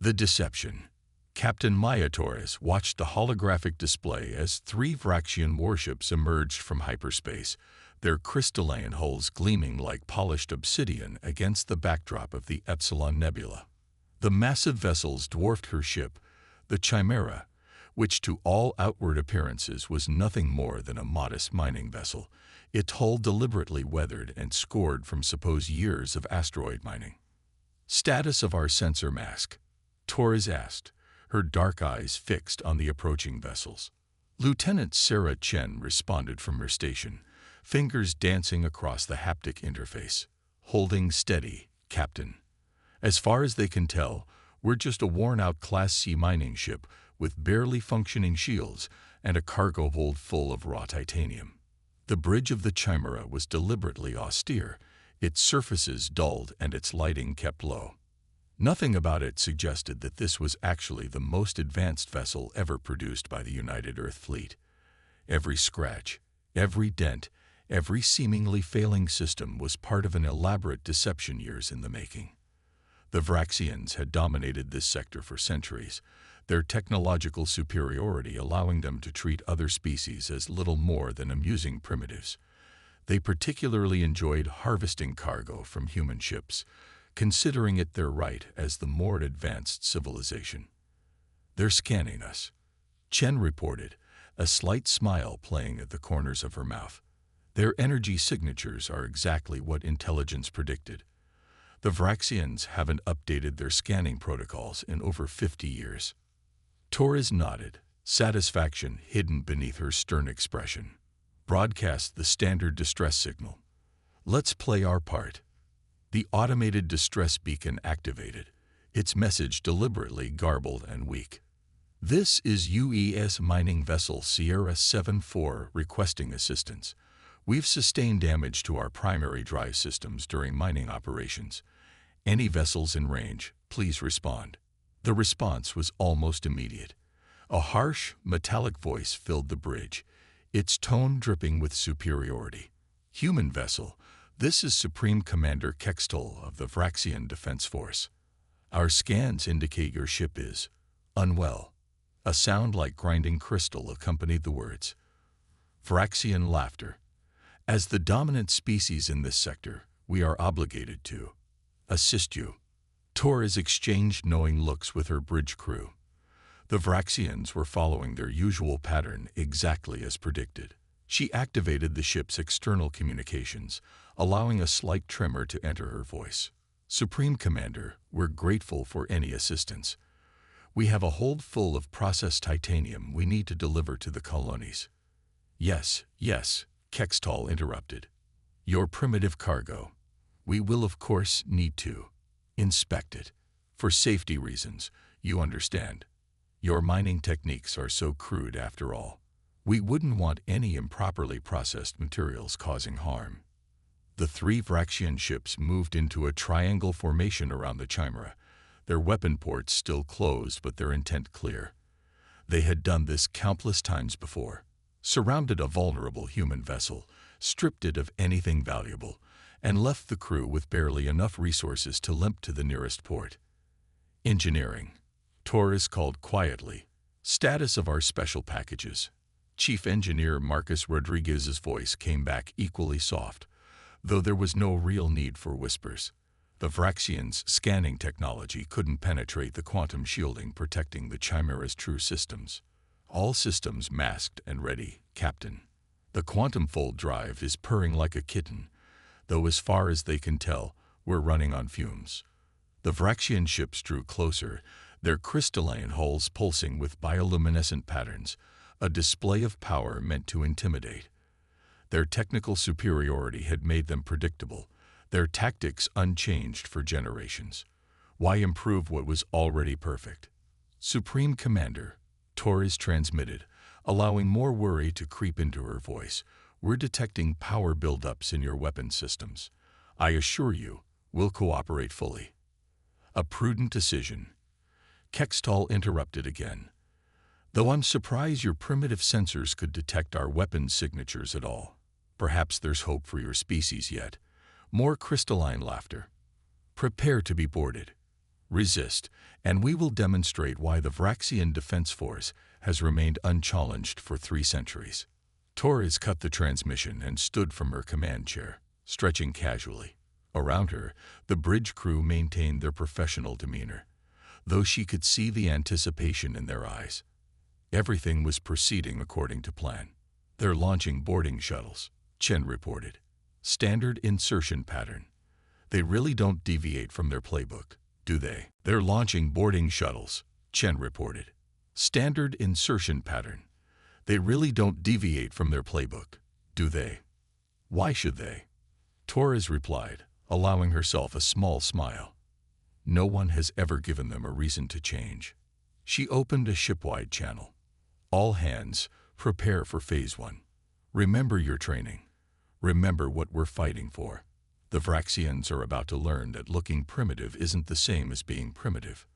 The deception. Captain Maya Torres watched the holographic display as three Vraxian warships emerged from hyperspace, their crystalline hulls gleaming like polished obsidian against the backdrop of the Epsilon Nebula. The massive vessels dwarfed her ship, the Chimera, which to all outward appearances was nothing more than a modest mining vessel, its hull deliberately weathered and scored from supposed years of asteroid mining. "Status of our sensor mask?" Torres asked, her dark eyes fixed on the approaching vessels. Lieutenant Sarah Chen responded from her station, fingers dancing across the haptic interface. "Holding steady, Captain. As far as they can tell, we're just a worn-out Class C mining ship with barely functioning shields and a cargo hold full of raw titanium." The bridge of the Chimera was deliberately austere, its surfaces dulled and its lighting kept low. Nothing about it suggested that this was actually the most advanced vessel ever produced by the United Earth Fleet. Every scratch, every dent, every seemingly failing system was part of an elaborate deception years in the making. The Vraxians had dominated this sector for centuries, their technological superiority allowing them to treat other species as little more than amusing primitives. They particularly enjoyed harvesting cargo from human ships, considering it their right as the more advanced civilization. "They're scanning us," Chen reported, a slight smile playing at the corners of her mouth. "Their energy signatures are exactly what intelligence predicted. The Vraxians haven't updated their scanning protocols in over 50 years. Torres nodded, satisfaction hidden beneath her stern expression. "Broadcast the standard distress signal. Let's play our part." The automated distress beacon activated, its message deliberately garbled and weak. "This is UES mining vessel Sierra 74 requesting assistance. We've sustained damage to our primary drive systems during mining operations. Any vessels in range, please respond." The response was almost immediate. A harsh, metallic voice filled the bridge, its tone dripping with superiority. "Human vessel, this is Supreme Commander Kextol of the Vraxian Defense Force. Our scans indicate your ship is unwell." A sound like grinding crystal accompanied the words. Vraxian laughter. "As the dominant species in this sector, we are obligated to assist you." Torres exchanged knowing looks with her bridge crew. The Vraxians were following their usual pattern exactly as predicted. She activated the ship's external communications, allowing a slight tremor to enter her voice. "Supreme Commander, we're grateful for any assistance. We have a hold full of processed titanium we need to deliver to the colonies." Yes, Kextol interrupted. "Your primitive cargo. We will of course need to inspect it. For safety reasons, you understand. Your mining techniques are so crude after all. We wouldn't want any improperly processed materials causing harm." The three Vraxian ships moved into a triangle formation around the Chimera, their weapon ports still closed but their intent clear. They had done this countless times before, surrounded a vulnerable human vessel, stripped it of anything valuable, and left the crew with barely enough resources to limp to the nearest port. "Engineering," Torres called quietly. "Status of our special packages." Chief Engineer Marcus Rodriguez's voice came back equally soft, though there was no real need for whispers. The Vraxians' scanning technology couldn't penetrate the quantum shielding protecting the Chimera's true systems. "All systems masked and ready, Captain. The quantum fold drive is purring like a kitten, though as far as they can tell, we're running on fumes." The Vraxian ships drew closer, their crystalline hulls pulsing with bioluminescent patterns, a display of power meant to intimidate. Their technical superiority had made them predictable, their tactics unchanged for generations. Why improve what was already perfect? "Supreme Commander," Torres transmitted, allowing more worry to creep into her voice, "we're detecting power buildups in your weapon systems. I assure you, we'll cooperate fully." "A prudent decision." Kextol interrupted again. "Though I'm surprised your primitive sensors could detect our weapons signatures at all. Perhaps there's hope for your species yet." More crystalline laughter. "Prepare to be boarded." resist, and we will demonstrate why the Vraxian Defense Force has remained unchallenged for 3 centuries. Torres cut the transmission and stood from her command chair, stretching casually. Around her, the bridge crew maintained their professional demeanor, though she could see the anticipation in their eyes. Everything was proceeding according to plan. "They're launching boarding shuttles," Chen reported. "Standard insertion pattern. They really don't deviate from their playbook, do they?" "They're launching boarding shuttles," Chen reported. "Standard insertion pattern. They really don't deviate from their playbook, do they?" "Why should they?" Torres replied, allowing herself a small smile. "No one has ever given them a reason to change." She opened a shipwide channel. "All hands, prepare for Phase 1. Remember your training. Remember what we're fighting for. The Vraxians are about to learn that looking primitive isn't the same as being primitive."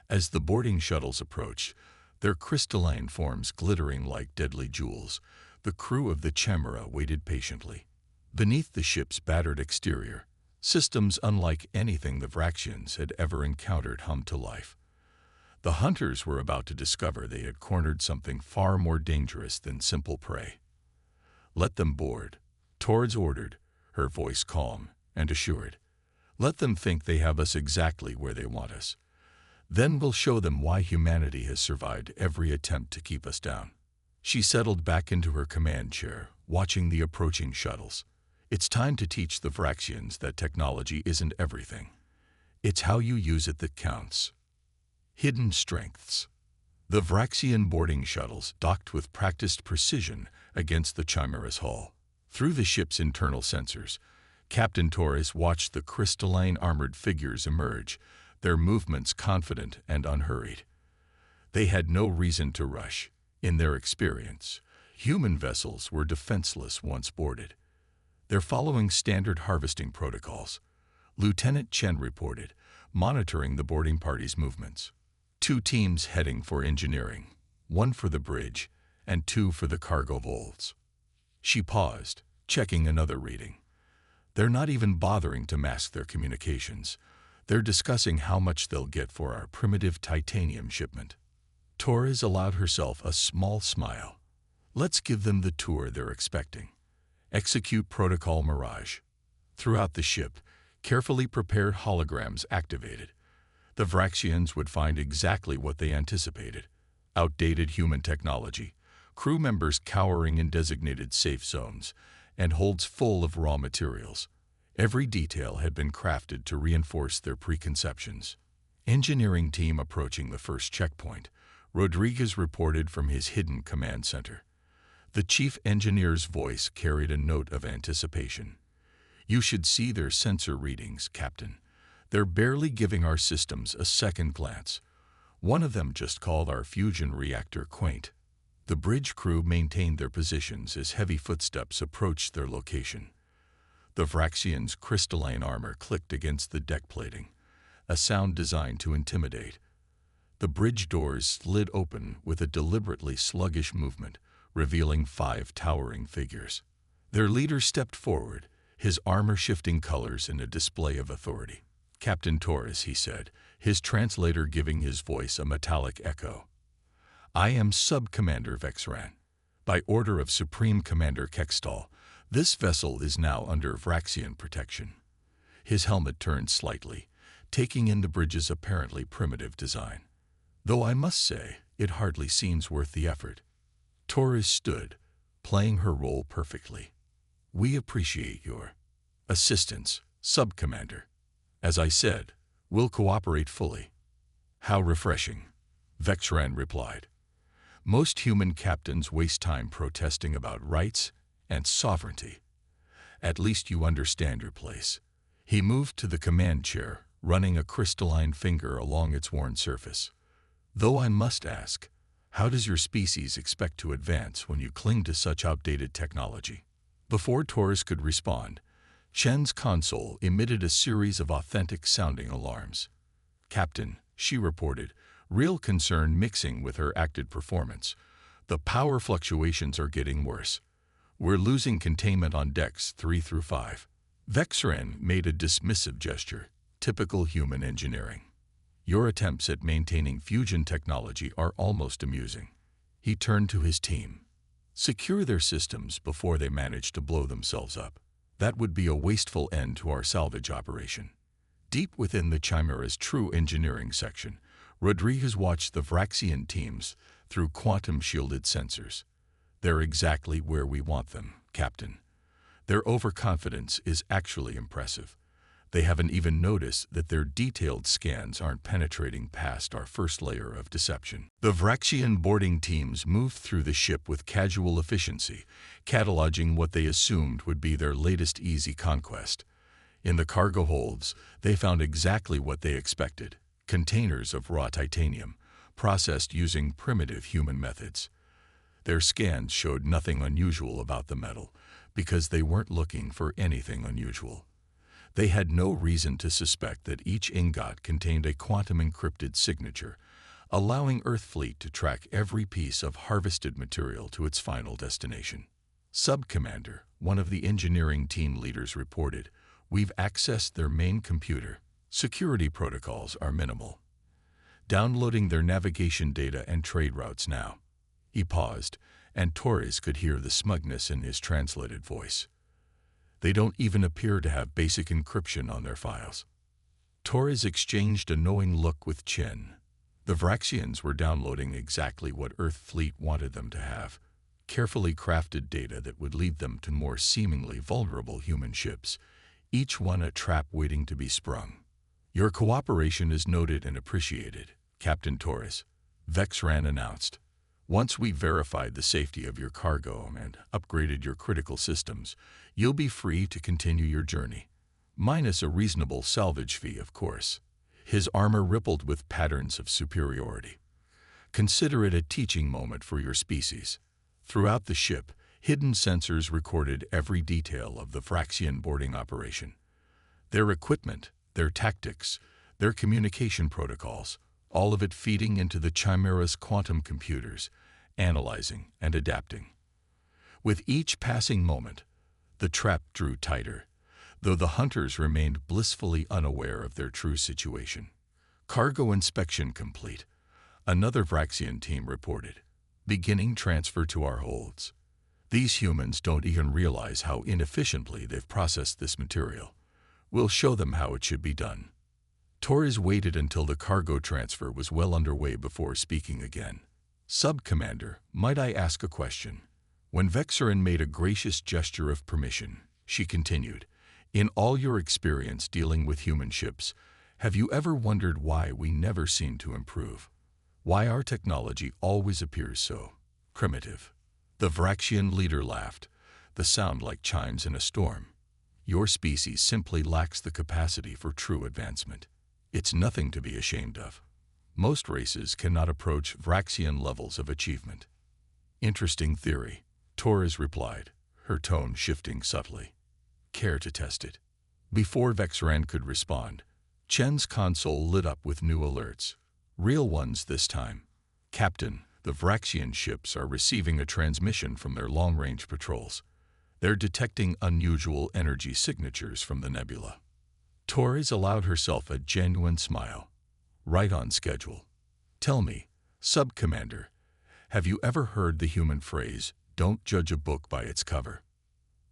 As the boarding shuttles approached, their crystalline forms glittering like deadly jewels, the crew of the Chimera waited patiently. Beneath the ship's battered exterior, systems unlike anything the Vraxians had ever encountered hummed to life. The hunters were about to discover they had cornered something far more dangerous than simple prey. "Let them board," Torres ordered, her voice calm and assured. "Let them think they have us exactly where they want us. Then we'll show them why humanity has survived every attempt to keep us down." She settled back into her command chair, watching the approaching shuttles. "It's time to teach the Vraxians that technology isn't everything. It's how you use it that counts." Hidden strengths. The Vraxian boarding shuttles docked with practiced precision against the Chimera's hull. Through the ship's internal sensors, Captain Torres watched the crystalline armored figures emerge, their movements confident and unhurried. They had no reason to rush. In their experience, human vessels were defenseless once boarded. "They're following standard harvesting protocols," Lieutenant Chen reported, monitoring the boarding party's movements. 2 teams heading for engineering, 1 for the bridge, and 2 for the cargo holds. She paused, checking another reading. "They're not even bothering to mask their communications. They're discussing how much they'll get for our primitive titanium shipment." Torres allowed herself a small smile. "Let's give them the tour they're expecting. Execute Protocol Mirage." Throughout the ship, carefully prepared holograms activated. The Vraxians would find exactly what they anticipated: outdated human technology, crew members cowering in designated safe zones, and holds full of raw materials. Every detail had been crafted to reinforce their preconceptions. Engineering team approaching the first checkpoint, Rodriguez reported from his hidden command center. The chief engineer's voice carried a note of anticipation. "You should see their sensor readings, Captain. They're barely giving our systems a second glance. One of them just called our fusion reactor quaint." The bridge crew maintained their positions as heavy footsteps approached their location. The Vraxians' crystalline armor clicked against the deck plating, a sound designed to intimidate. The bridge doors slid open with a deliberately sluggish movement, revealing 5 towering figures. Their leader stepped forward, his armor shifting colors in a display of authority. "Captain Torres," he said, his translator giving his voice a metallic echo. "I am Sub-Commander Vexran. By order of Supreme Commander Kextal, this vessel is now under Vraxian protection." His helmet turned slightly, taking in the bridge's apparently primitive design. "Though I must say, it hardly seems worth the effort." Torres stood, playing her role perfectly. "We appreciate your assistance, Sub-Commander. As I said, we'll cooperate fully." "How refreshing," Vexran replied. "Most human captains waste time protesting about rights and sovereignty. At least you understand your place." He moved to the command chair, running a crystalline finger along its worn surface. "Though I must ask, how does your species expect to advance when you cling to such outdated technology?" Before Torres could respond, Chen's console emitted a series of authentic-sounding alarms. "Captain," she reported, real concern mixing with her acted performance, "the power fluctuations are getting worse. We're losing containment on decks 3 through 5. Vexran made a dismissive gesture, typical human engineering. Your attempts at maintaining fusion technology are almost amusing." He turned to his team. "Secure their systems before they manage to blow themselves up. That would be a wasteful end to our salvage operation." Deep within the Chimera's true engineering section, Rodriguez watched the Vraxian teams through quantum-shielded sensors. "They're exactly where we want them, Captain. Their overconfidence is actually impressive. They haven't even noticed that their detailed scans aren't penetrating past our first layer of deception." The Vraxian boarding teams moved through the ship with casual efficiency, cataloging what they assumed would be their latest easy conquest. In the cargo holds, they found exactly what they expected: containers of raw titanium, processed using primitive human methods. Their scans showed nothing unusual about the metal, because they weren't looking for anything unusual. They had no reason to suspect that each ingot contained a quantum-encrypted signature, allowing Earthfleet to track every piece of harvested material to its final destination. "Sub-Commander," one of the engineering team leaders reported, "we've accessed their main computer. Security protocols are minimal. Downloading their navigation data and trade routes now." He paused, and Torres could hear the smugness in his translated voice. "They don't even appear to have basic encryption on their files." Torres exchanged a knowing look with Chen. The Vraxians were downloading exactly what Earthfleet wanted them to have: carefully crafted data that would lead them to more seemingly vulnerable human ships, each one a trap waiting to be sprung. "Your cooperation is noted and appreciated, Captain Torres," Vexran announced. "Once we've verified the safety of your cargo and upgraded your critical systems, you'll be free to continue your journey. Minus a reasonable salvage fee, of course." His armor rippled with patterns of superiority. "Consider it a teaching moment for your species." Throughout the ship, hidden sensors recorded every detail of the Vraxian boarding operation. Their equipment, their tactics, their communication protocols, all of it feeding into the Chimera's quantum computers, analyzing and adapting. With each passing moment, the trap drew tighter, though the hunters remained blissfully unaware of their true situation. "Cargo inspection complete," another Vraxian team reported. "Beginning transfer to our holds." "These humans don't even realize how inefficiently they've processed this material. We'll show them how it should be done." Torres waited until the cargo transfer was well underway before speaking again. "Sub-Commander, might I ask a question?" When Vexarin made a gracious gesture of permission, she continued, "In all your experience dealing with human ships, have you ever wondered why we never seem to improve? Why our technology always appears so primitive?" The Vraxian leader laughed, the sound like chimes in a storm. "Your species simply lacks the capacity for true advancement. It's nothing to be ashamed of. Most races cannot approach Vraxian levels of achievement." "Interesting theory," Torres replied, her tone shifting subtly. "Care to test it?" Before Vexaran could respond, Chen's console lit up with new alerts. Real ones this time. "Captain, the Vraxian ships are receiving a transmission from their long-range patrols. They're detecting unusual energy signatures from the nebula." Torres allowed herself a genuine smile. "Right on schedule. Tell me, Sub-Commander, have you ever heard the human phrase, 'Don't judge a book by its cover'?"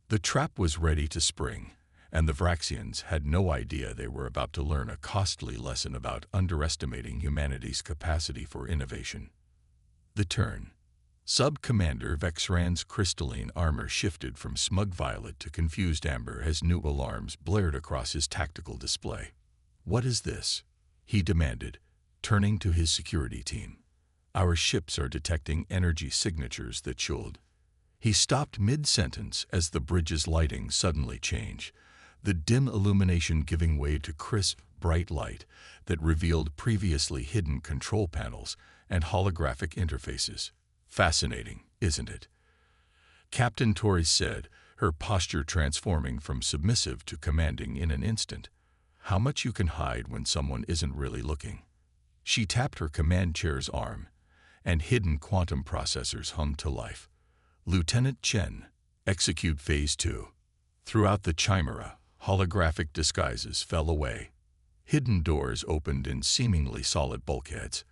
The trap was ready to spring, and the Vraxians had no idea they were about to learn a costly lesson about underestimating humanity's capacity for innovation. The turn. Sub-Commander Vexran's crystalline armor shifted from smug violet to confused amber as new alarms blared across his tactical display. "What is this?" he demanded, turning to his security team. "Our ships are detecting energy signatures that should—" He stopped mid-sentence as the bridge's lighting suddenly changed, the dim illumination giving way to crisp, bright light that revealed previously hidden control panels and holographic interfaces. "Fascinating, isn't it?" Captain Torres said, her posture transforming from submissive to commanding in an instant. "How much you can hide when someone isn't really looking." She tapped her command chair's arm, and hidden quantum processors hummed to life. "Lieutenant Chen, execute Phase 2. Throughout the Chimera, holographic disguises fell away. Hidden doors opened in seemingly solid bulkheads.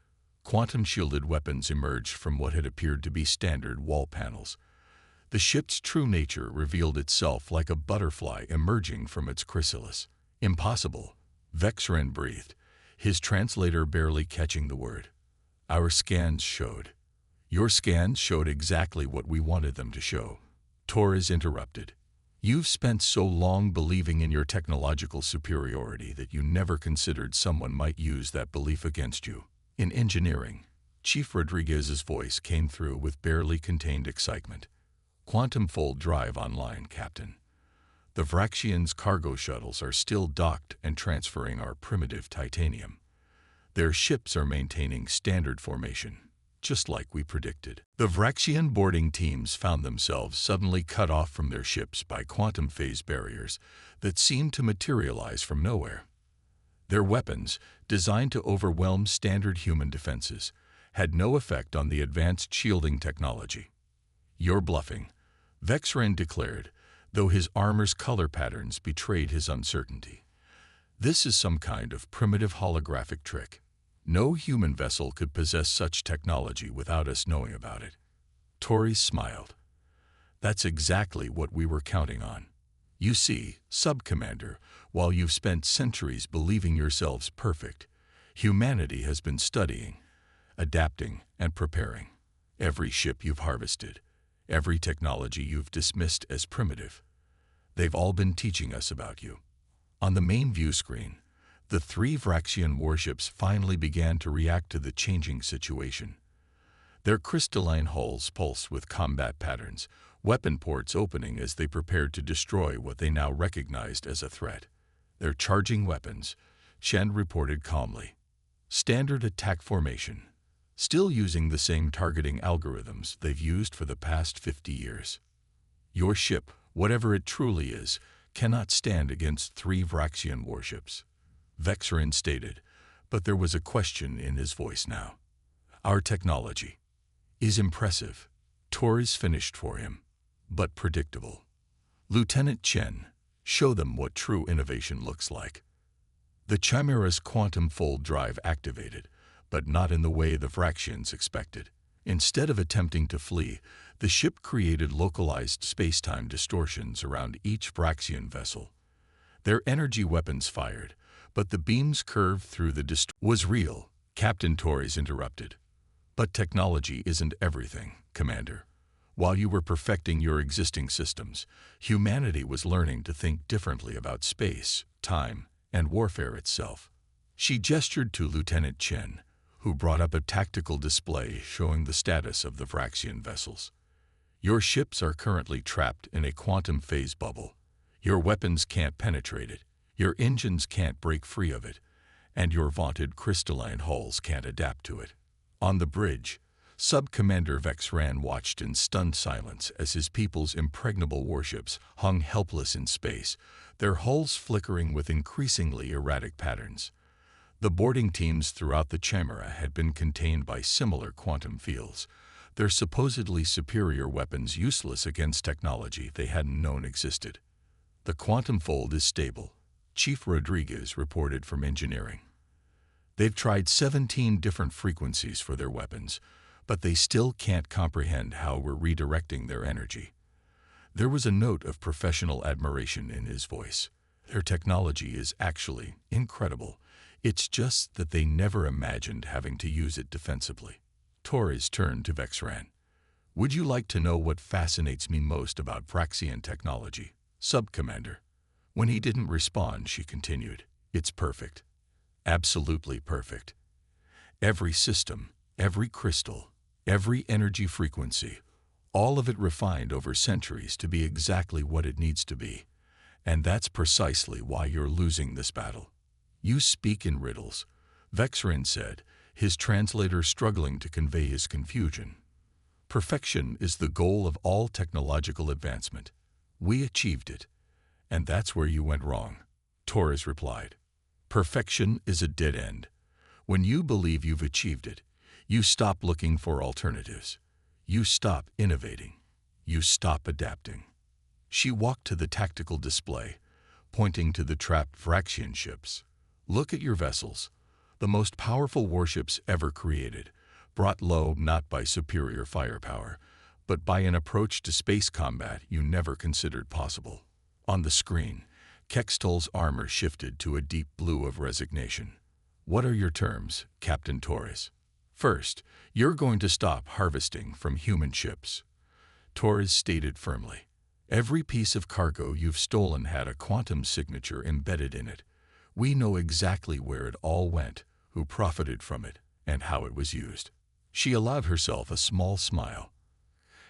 Quantum-shielded weapons emerged from what had appeared to be standard wall panels. The ship's true nature revealed itself like a butterfly emerging from its chrysalis. "Impossible," Vexren breathed, his translator barely catching the word. "Our scans showed." "Your scans showed exactly what we wanted them to show," Torres interrupted. "You've spent so long believing in your technological superiority that you never considered someone might use that belief against you." In engineering, Chief Rodriguez's voice came through with barely contained excitement. "Quantum fold drive online, Captain. The Vraxian's cargo shuttles are still docked and transferring our primitive titanium. Their ships are maintaining standard formation, just like we predicted." The Vraxian boarding teams found themselves suddenly cut off from their ships by quantum phase barriers that seemed to materialize from nowhere. Their weapons, designed to overwhelm standard human defenses, had no effect on the advanced shielding technology. "You're bluffing," Vexren declared, though his armor's color patterns betrayed his uncertainty. "This is some kind of primitive holographic trick. No human vessel could possess such technology without us knowing about it." Torres smiled. "That's exactly what we were counting on. You see, Sub-Commander, while you've spent centuries believing yourselves perfect, humanity has been studying, adapting, and preparing. Every ship you've harvested, every technology you've dismissed as primitive, they've all been teaching us about you." On the main view screen, the 3 Vraxian warships finally began to react to the changing situation. Their crystalline hulls pulsed with combat patterns, weapon ports opening as they prepared to destroy what they now recognized as a threat. "They're charging weapons," Chen reported calmly. "Standard attack formation, still using the same targeting algorithms they've used for the past 50 years. Your ship, whatever it truly is, cannot stand against 3 Vraxian warships," Vexren stated, but there was a question in his voice now. "Our technology is impressive," Torres finished for him, "but predictable. Lieutenant Chen, show them what true innovation looks like." The Chimera's quantum fold drive activated, but not in the way the Vraxians expected. Instead of attempting to flee, the ship created localized space-time distortions around each Vraxian vessel. Their energy weapons fired, but the beams curved through the "Was real," Captain Torres interrupted. "But technology isn't everything, Commander. While you were perfecting your existing systems, humanity was learning to think differently about space, time, and warfare itself." She gestured to Lieutenant Chen, who brought up a tactical display showing the status of the Vraxian vessels. "Your ships are currently trapped in a quantum phase bubble. Your weapons can't penetrate it, your engines can't break free of it, and your vaunted crystalline hulls can't adapt to it." On the bridge, Sub-Commander Vexren watched in stunned silence as his people's impregnable warships hung helpless in space, their hulls flickering with increasingly erratic patterns. The boarding teams throughout the Chimera had been contained by similar quantum fields, their supposedly superior weapons useless against technology they hadn't known existed. "The quantum fold is stable," Chief Rodriguez reported from engineering. "They've tried 17 different frequencies for their weapons, but they still can't comprehend how we're redirecting their energy." There was a note of professional admiration in his voice. "Their technology is actually incredible. It's just that they never imagined having to use it defensively." Torres turned to Vexren. "Would you like to know what fascinates me most about Vraxian technology, Sub-Commander?" When he didn't respond, she continued, "It's perfect. Absolutely perfect. Every system, every crystal, every energy frequency, all of it refined over centuries to be exactly what it needs to be. And that's precisely why you're losing this battle." "You speak in riddles," Vexren said, his translator struggling to convey his confusion. "Perfection is the goal of all technological advancement. We achieved it, and that's where you went wrong," Torres replied. "Perfection is a dead end. When you believe you've achieved it, you stop looking for alternatives. You stop innovating. You stop adapting." She walked to the tactical display, pointing to the trapped Vraxian ships. Look at your vessels, the most powerful warships ever created, brought low not by superior firepower, but by an approach to space combat you never considered possible. On the screen, Kextol's armor shifted to a deep blue of resignation. What are your terms, Captain Torres? First, you're going to stop harvesting from human ships. Torres stated firmly. Every piece of cargo you've stolen had a quantum signature embedded in it. We know exactly where it all went, who profited from it, and how it was used. She allowed herself a small smile.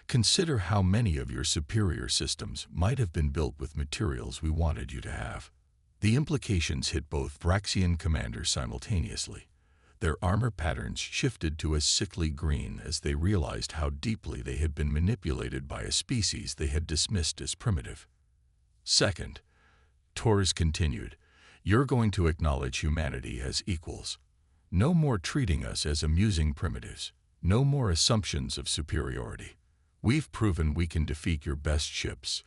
Consider how many of your superior systems might have been built with materials we wanted you to have. The implications hit both Vraxian commanders simultaneously. Their armor patterns shifted to a sickly green as they realized how deeply they had been manipulated by a species they had dismissed as primitive. Second, Torres continued, you're going to acknowledge humanity as equals. No more treating us as amusing primitives. No more assumptions of superiority. We've proven we can defeat your best ships.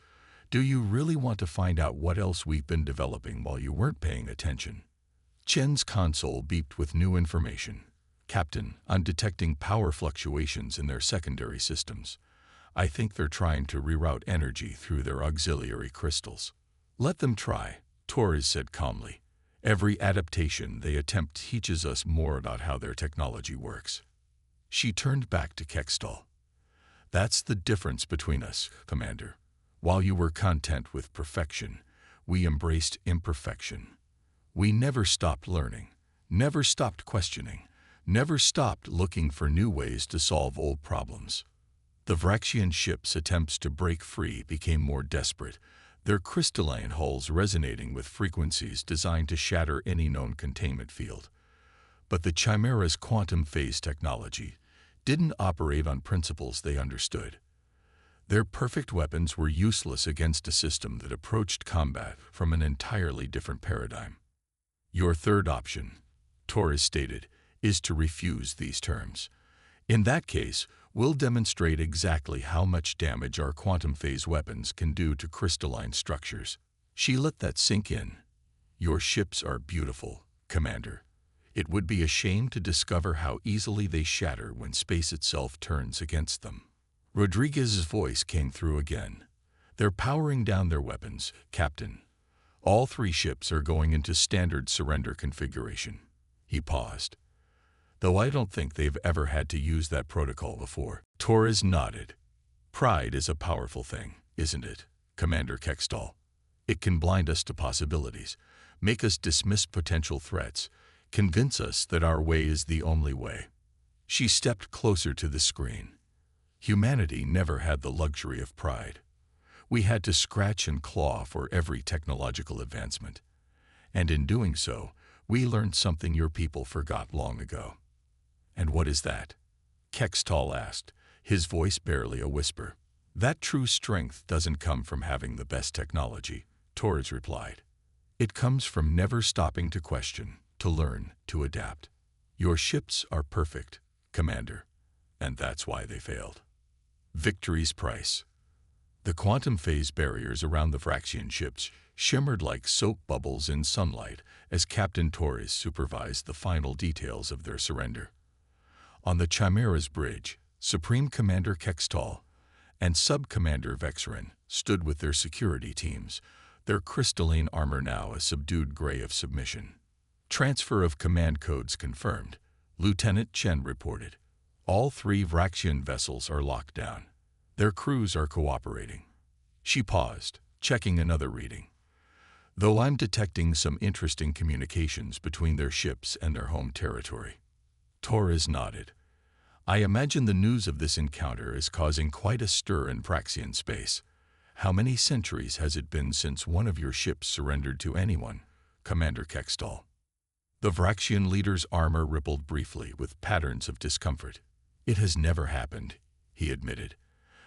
Do you really want to find out what else we've been developing while you weren't paying attention? Chen's console beeped with new information. Captain, I'm detecting power fluctuations in their secondary systems. I think they're trying to reroute energy through their auxiliary crystals. Let them try, Torres said calmly. Every adaptation they attempt teaches us more about how their technology works. She turned back to Kextol. That's the difference between us, Commander. While you were content with perfection, we embraced imperfection. We never stopped learning, never stopped questioning, never stopped looking for new ways to solve old problems. The Vraxian ship's attempts to break free became more desperate, their crystalline hulls resonating with frequencies designed to shatter any known containment field. But the Chimera's quantum phase technology didn't operate on principles they understood. Their perfect weapons were useless against a system that approached combat from an entirely different paradigm. Your third option, Torres stated, is to refuse these terms. In that case, we'll demonstrate exactly how much damage our quantum phase weapons can do to crystalline structures. She let that sink in. Your ships are beautiful, Commander. It would be a shame to discover how easily they shatter when space itself turns against them. Rodriguez's voice came through again. They're powering down their weapons, Captain. All 3 ships are going into standard surrender configuration. He paused. Though I don't think they've ever had to use that protocol before. Torres nodded. Pride is a powerful thing, isn't it, Commander Kextol? It can blind us to possibilities, make us dismiss potential threats, convince us that our way is the only way. She stepped closer to the screen. Humanity never had the luxury of pride. We had to scratch and claw for every technological advancement. And in doing so, we learned something your people forgot long ago. And what is that? Kextol asked, his voice barely a whisper. That true strength doesn't come from having the best technology, Torres replied. It comes from never stopping to question, to learn, to adapt. Your ships are perfect, Commander, and that's why they failed. Victory's price. The quantum phase barriers around the Vraxian ships shimmered like soap bubbles in sunlight as Captain Torres supervised the final details of their surrender. On the Chimera's bridge, Supreme Commander Kextol and Sub-Commander Vexerin stood with their security teams, their crystalline armor now a subdued gray of submission. Transfer of command codes confirmed, Lieutenant Chen reported. All 3 Vraxian vessels are locked down. Their crews are cooperating. She paused, checking another reading. Though I'm detecting some interesting communications between their ships and their home territory. Torres nodded. I imagine the news of this encounter is causing quite a stir in Vraxian space. How many centuries has it been since one of your ships surrendered to anyone, Commander Kextol? The Vraxian leader's armor rippled briefly with patterns of discomfort. It has never happened, he admitted.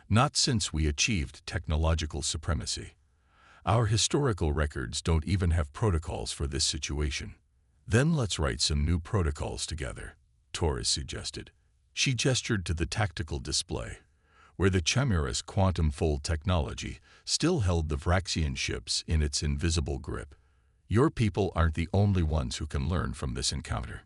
Not since we achieved technological supremacy. Our historical records don't even have protocols for this situation. Then let's write some new protocols together, Torres suggested. She gestured to the tactical display, where the Chimera's quantum fold technology still held the Vraxian ships in its invisible grip. Your people aren't the only ones who can learn from this encounter.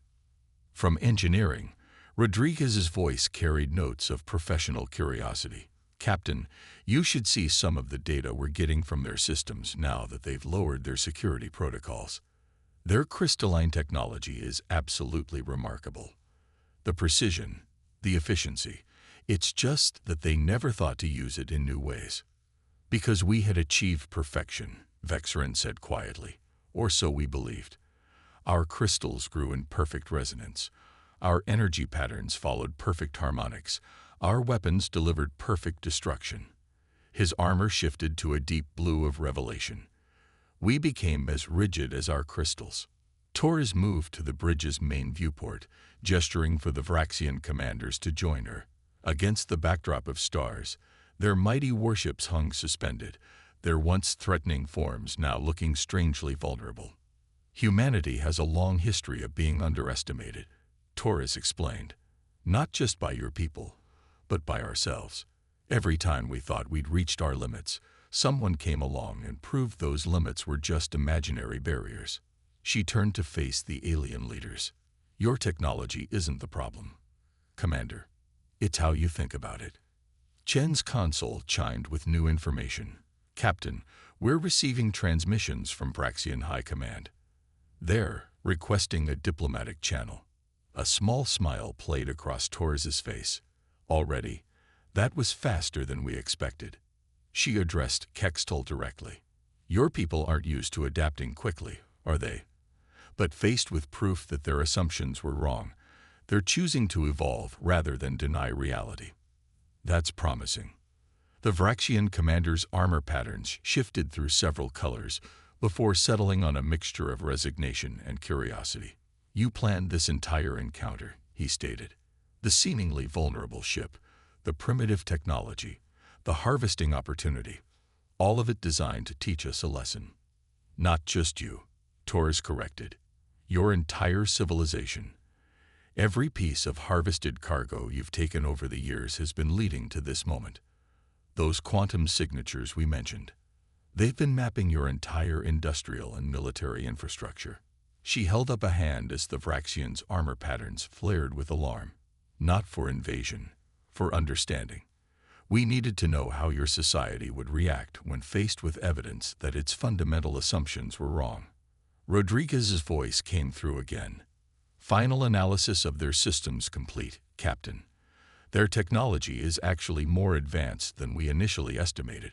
From engineering, Rodriguez's voice carried notes of professional curiosity. Captain, you should see some of the data we're getting from their systems now that they've lowered their security protocols. Their crystalline technology is absolutely remarkable. The precision, the efficiency, it's just that they never thought to use it in new ways. Because we had achieved perfection, Vexerin said quietly, or so we believed. Our crystals grew in perfect resonance. Our energy patterns followed perfect harmonics. Our weapons delivered perfect destruction. His armor shifted to a deep blue of revelation. We became as rigid as our crystals. Torres moved to the bridge's main viewport, gesturing for the Vraxian commanders to join her. Against the backdrop of stars, their mighty warships hung suspended, their once threatening forms now looking strangely vulnerable. Humanity has a long history of being underestimated, Torres explained. Not just by your people, but by ourselves. Every time we thought we'd reached our limits, someone came along and proved those limits were just imaginary barriers. She turned to face the alien leaders. Your technology isn't the problem, Commander. It's how you think about it. Chen's console chimed with new information. Captain, we're receiving transmissions from Vraxian High Command. They're requesting a diplomatic channel. A small smile played across Torres's face. Already, that was faster than we expected. She addressed Kextol directly. Your people aren't used to adapting quickly, are they? But faced with proof that their assumptions were wrong, they're choosing to evolve rather than deny reality. That's promising. The Vraxian commander's armor patterns shifted through several colors before settling on a mixture of resignation and curiosity. You planned this entire encounter, he stated. The seemingly vulnerable ship, the primitive technology, the harvesting opportunity, all of it designed to teach us a lesson. Not just you, Torres corrected. Your entire civilization. Every piece of harvested cargo you've taken over the years has been leading to this moment. Those quantum signatures we mentioned. They've been mapping your entire industrial and military infrastructure. She held up a hand as the Vraxian's armor patterns flared with alarm. Not for invasion, for understanding. We needed to know how your society would react when faced with evidence that its fundamental assumptions were wrong. Rodriguez's voice came through again. Final analysis of their systems complete, Captain. Their technology is actually more advanced than we initially estimated.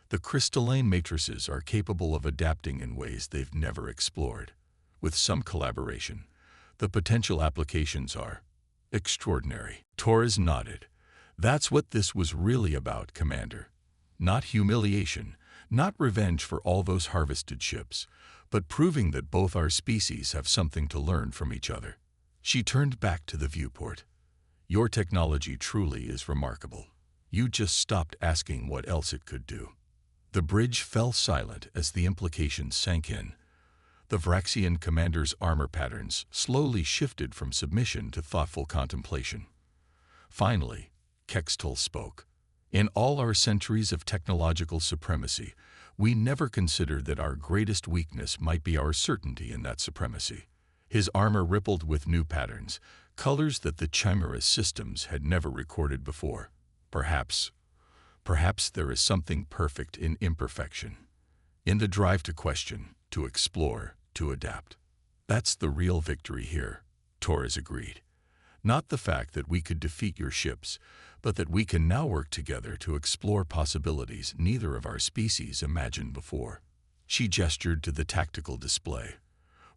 The crystalline matrices are capable of adapting in ways they've never explored. With some collaboration, the potential applications are extraordinary. Torres nodded. That's what this was really about, Commander. Not humiliation, not revenge for all those harvested ships, but proving that both our species have something to learn from each other. She turned back to the viewport. Your technology truly is remarkable. You just stopped asking what else it could do. The bridge fell silent as the implications sank in. The Vraxian commander's armor patterns slowly shifted from submission to thoughtful contemplation. Finally, Kextol spoke. In all our centuries of technological supremacy, we never considered that our greatest weakness might be our certainty in that supremacy. His armor rippled with new patterns, colors that the Chimera's systems had never recorded before. Perhaps there is something perfect in imperfection. In the drive to question, to explore, to adapt. That's the real victory here, Torres agreed. Not the fact that we could defeat your ships, but that we can now work together to explore possibilities neither of our species imagined before. She gestured to the tactical display,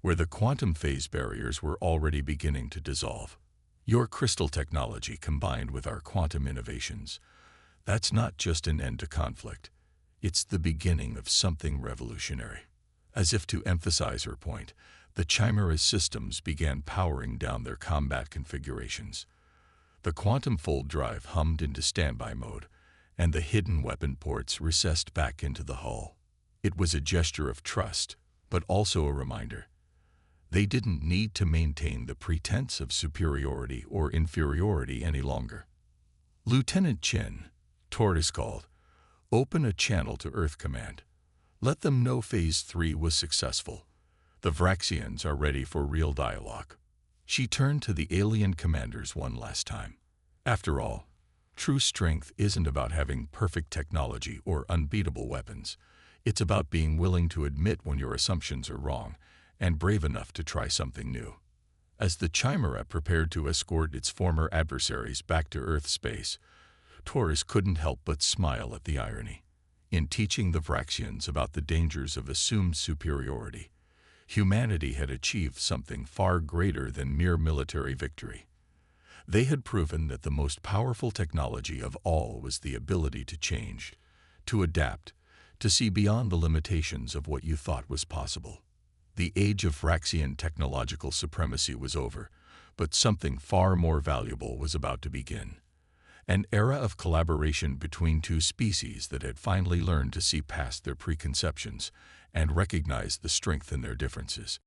where the quantum phase barriers were already beginning to dissolve. Your crystal technology combined with our quantum innovations, that's not just an end to conflict. It's the beginning of something revolutionary. As if to emphasize her point, the Chimera's systems began powering down their combat configurations. The quantum fold drive hummed into standby mode, and the hidden weapon ports recessed back into the hull. It was a gesture of trust, but also a reminder. They didn't need to maintain the pretense of superiority or inferiority any longer. Lieutenant Chen, Torres called, open a channel to Earth Command. Let them know Phase 3 was successful. The Vraxians are ready for real dialogue. She turned to the alien commanders one last time. After all, true strength isn't about having perfect technology or unbeatable weapons. It's about being willing to admit when your assumptions are wrong and brave enough to try something new. As the Chimera prepared to escort its former adversaries back to Earth space, Taurus couldn't help but smile at the irony. In teaching the Vraxians about the dangers of assumed superiority, humanity had achieved something far greater than mere military victory. They had proven that the most powerful technology of all was the ability to change, to adapt, to see beyond the limitations of what you thought was possible. The age of Vraxian technological supremacy was over, but something far more valuable was about to begin. An era of collaboration between two species that had finally learned to see past their preconceptions and recognize the strength in their differences.